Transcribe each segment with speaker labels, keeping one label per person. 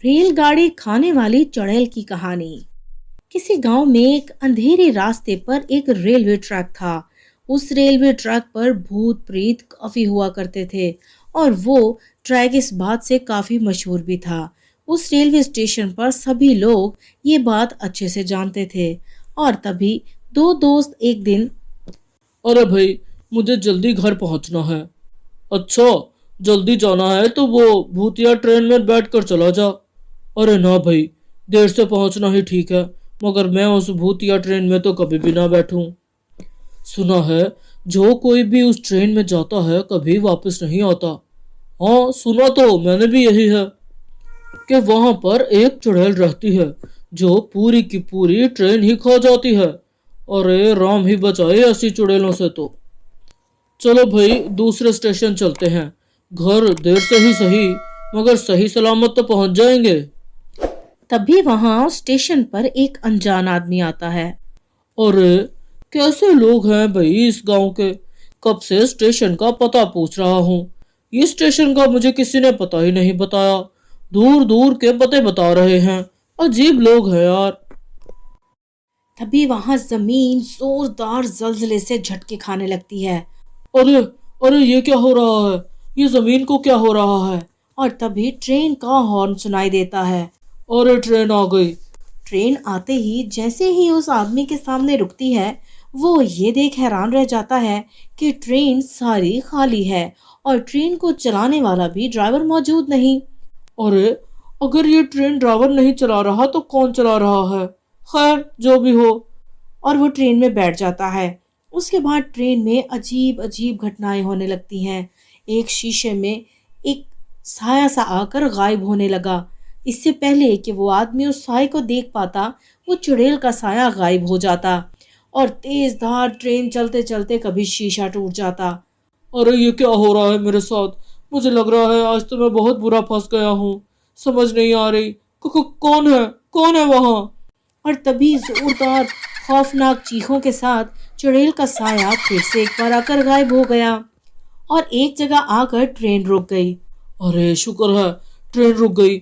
Speaker 1: रेलगाड़ी खाने वाली चुड़ैल की कहानी। किसी गांव में एक अंधेरे रास्ते पर एक रेलवे ट्रैक था। उस रेलवे ट्रैक पर भूत प्रेत काफी हुआ करते थे और वो ट्रैक इस बात से काफी मशहूर भी था। उस रेलवे स्टेशन पर सभी लोग ये बात अच्छे से जानते थे। और तभी दो दोस्त एक दिन।
Speaker 2: अरे भाई, मुझे जल्दी घर पहुंचना है। अच्छा, जल्दी जाना है तो वो भूतिया ट्रेन में बैठ कर चला जा। अरे ना भाई, देर से पहुंचना ही ठीक है, मगर मैं उस भूतिया ट्रेन में तो कभी भी ना बैठूं। सुना है जो कोई भी उस ट्रेन में जाता है कभी वापस नहीं आता। हाँ, सुना तो मैंने भी यही है कि वहां पर एक चुड़ैल रहती है जो पूरी की पूरी ट्रेन ही खा जाती है। अरे राम ही बचाए ऐसी चुड़ैलों से तो। चलो भाई, दूसरे स्टेशन चलते हैं। घर देर से ही सही, मगर सही सलामत तो पहुंच जाएंगे।
Speaker 1: तभी वहां स्टेशन पर एक अनजान आदमी आता है।
Speaker 2: अरे, कैसे लोग हैं भाई इस गांव के? कब से स्टेशन का पता पूछ रहा हूँ। इस स्टेशन का मुझे किसी ने पता ही नहीं बताया। दूर दूर के पते बता रहे हैं। अजीब लोग हैं यार।
Speaker 1: तभी वहां जमीन जोरदार जल्जले से झटके खाने लगती है।
Speaker 2: अरे, अरे ये क्या हो रहा है? ये जमीन को क्या हो रहा है?
Speaker 1: और तभी ट्रेन का हॉर्न सुनाई देता है।
Speaker 2: अरे ट्रेन आ गई।
Speaker 1: ट्रेन आते ही जैसे ही उस आदमी के सामने रुकती है, वो ये देख हैरान रह जाता है कि ट्रेन सारी खाली है और ट्रेन को चलाने वाला भी ड्राइवर मौजूद नहीं।
Speaker 2: अरे, अगर ये ट्रेन ड्राइवर नहीं चला रहा तो कौन चला रहा है? खैर, जो भी हो।
Speaker 1: और वो ट्रेन में बैठ जाता है। उसके बाद ट्रेन में अजीब अजीब घटनाएं होने लगती हैं। एक शीशे में एक साया सा आकर गायब होने लगा। इससे पहले कि वो आदमी उस साए को देख पाता, वो चुड़ैल का साया गायब हो जाता। और तेज धार ट्रेन चलते चलते कभी शीशा टूट जाता।
Speaker 2: अरे ये क्या हो रहा है मेरे साथ? मुझे लग रहा है आज तो मैं बहुत बुरा फंस गया हूँ। समझ नहीं आ रही कौन है? कौन है वहां?
Speaker 1: और तभी जोरदार खौफनाक चीखों के साथ चुड़ैल का साया फिर से एक बार आकर गायब हो गया और एक जगह आकर ट्रेन रुक गई।
Speaker 2: अरे शुक्र है, ट्रेन रुक गई।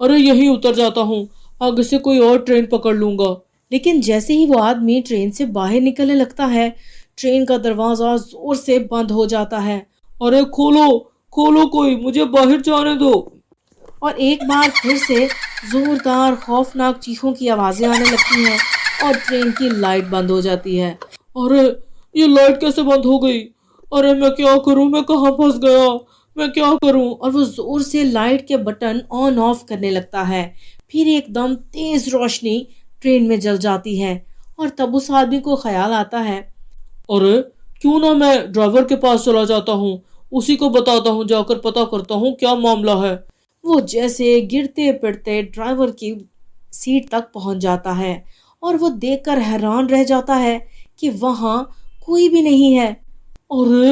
Speaker 2: अरे यहीं उतर जाता हूँ, आगे से कोई और ट्रेन पकड़ लूंगा।
Speaker 1: लेकिन जैसे ही वो आदमी ट्रेन से बाहर निकलने लगता है, ट्रेन का दरवाजा जोर से बंद हो जाता है।
Speaker 2: अरे खोलो, खोलो, कोई मुझे बाहर जाने दो।
Speaker 1: और एक बार फिर से जोरदार खौफनाक चीखों की आवाजें आने लगती हैं और ट्रेन की लाइट बंद हो जाती है।
Speaker 2: अरे, ये लाइट कैसे बंद हो गई? अरे मैं क्या करूं? मैं कहाँ फंस गया? मैं क्या करूं?
Speaker 1: और वो जोर से लाइट के बटन ऑन ऑफ करने लगता है। फिर एकदम तेज रोशनी ट्रेन में जल जाती है और तब उस आदमी को ख्याल आता है।
Speaker 2: अरे, क्यों ना मैं ड्राइवर के पास चला जाता हूँ, उसी को बताता हूँ, जाकर पता करता हूँ क्या मामला है।
Speaker 1: वो जैसे गिरते पिटते ड्राइवर की सीट तक पहुंच जाता है और वो देखकर हैरान रह जाता है कि वहां कोई भी नहीं है।
Speaker 2: अरे,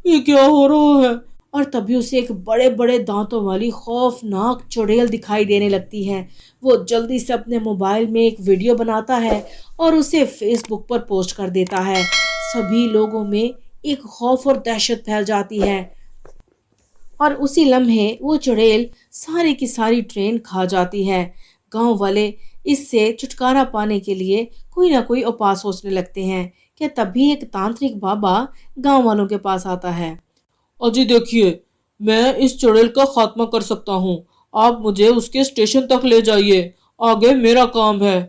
Speaker 2: ये क्या हो रहा है?
Speaker 1: और तभी उसे एक बड़े बड़े दांतों वाली खौफनाक चुड़ैल दिखाई देने लगती है। वो जल्दी से अपने मोबाइल में एक वीडियो बनाता है और उसे फेसबुक पर पोस्ट कर देता है। सभी लोगों में एक खौफ और दहशत फैल जाती है और उसी लम्हे वो चुड़ैल सारी की सारी ट्रेन खा जाती है। गांव वाले इससे छुटकारा पाने के लिए कोई ना कोई उपाय सोचने लगते हैं कि तभी एक तांत्रिक बाबा गांव वालों के पास आता है।
Speaker 2: अजी देखिए, मैं इस चुड़ैल का खात्मा कर सकता हूँ। आप मुझे उसके स्टेशन तक ले जाइए, आगे मेरा काम है।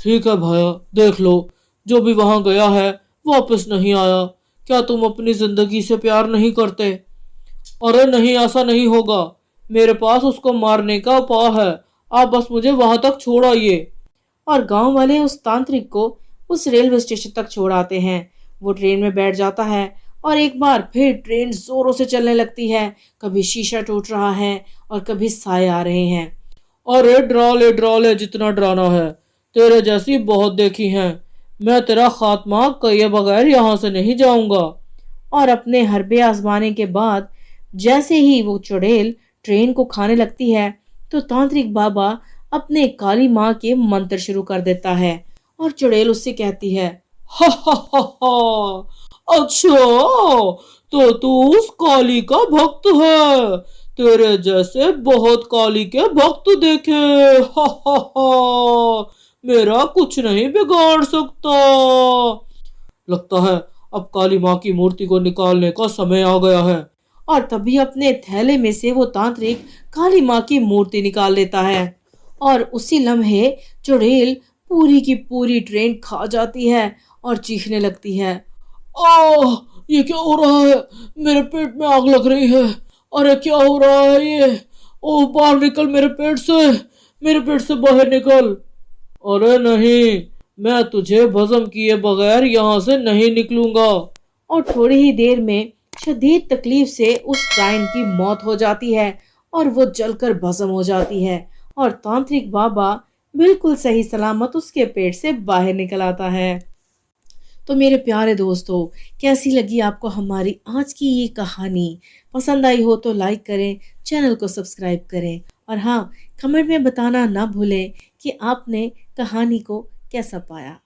Speaker 2: ठीक है भैया, देख लो, जो भी वहां गया है वापस नहीं आया। क्या तुम अपनी जिंदगी से प्यार नहीं करते? अरे नहीं, ऐसा नहीं होगा। मेरे पास उसको मारने का उपाय है। आप बस मुझे वहां तक छोड़ आइए।
Speaker 1: और गांव वाले उस तांत्रिक को उस रेलवे स्टेशन तक छोड़ आते हैं। वो ट्रेन में बैठ जाता है और एक बार फिर ट्रेन जोरों से चलने लगती है। कभी शीशा टूट रहा है और कभी साए आ रहे हैं।
Speaker 2: अरे डरा ले जितना डराना है। तेरे जैसी बहुत देखी हैं। मैं तेरा खात्मा किए बगैर यहाँ से नहीं जाऊंगा।
Speaker 1: और अपने हरबे आजमाने के बाद जैसे ही वो चुड़ैल ट्रेन को खाने लगती है, तो तांत्रिक बाबा अपने काली माँ के मंत्र शुरू कर देता है और चुड़ैल उससे कहती है।
Speaker 2: हा हा हा हा। अच्छा, तो तू उस काली का भक्त है? तेरे जैसे बहुत काली के भक्त देखे। हा हा हा, मेरा कुछ नहीं बिगाड़ सकता। लगता है अब काली माँ की मूर्ति को निकालने का समय आ गया है।
Speaker 1: और तभी अपने थैले में से वो तांत्रिक काली माँ की मूर्ति निकाल लेता है और उसी लम्हे चुड़ैल पूरी की पूरी ट्रेन खा जाती है और चीखने लगती है।
Speaker 2: आह, ये क्या हो रहा है? मेरे पेट में आग लग रही है। अरे क्या हो रहा है ये? ओह, बाहर निकल मेरे पेट से, मेरे पेट से बाहर निकल। अरे नहीं, मैं तुझे भस्म किए बगैर यहाँ से नहीं निकलूंगा।
Speaker 1: और थोड़ी ही देर में शदीद तकलीफ से उस डायन की मौत हो जाती है और वो जलकर भस्म हो जाती है और तांत्रिक बाबा बिल्कुल सही सलामत उसके पेट से बाहर निकल आता है। तो मेरे प्यारे दोस्तों, कैसी लगी आपको हमारी आज की ये कहानी? पसंद आई हो तो लाइक करें, चैनल को सब्सक्राइब करें और हाँ, कमेंट में बताना ना भूलें कि आपने कहानी को कैसा पाया।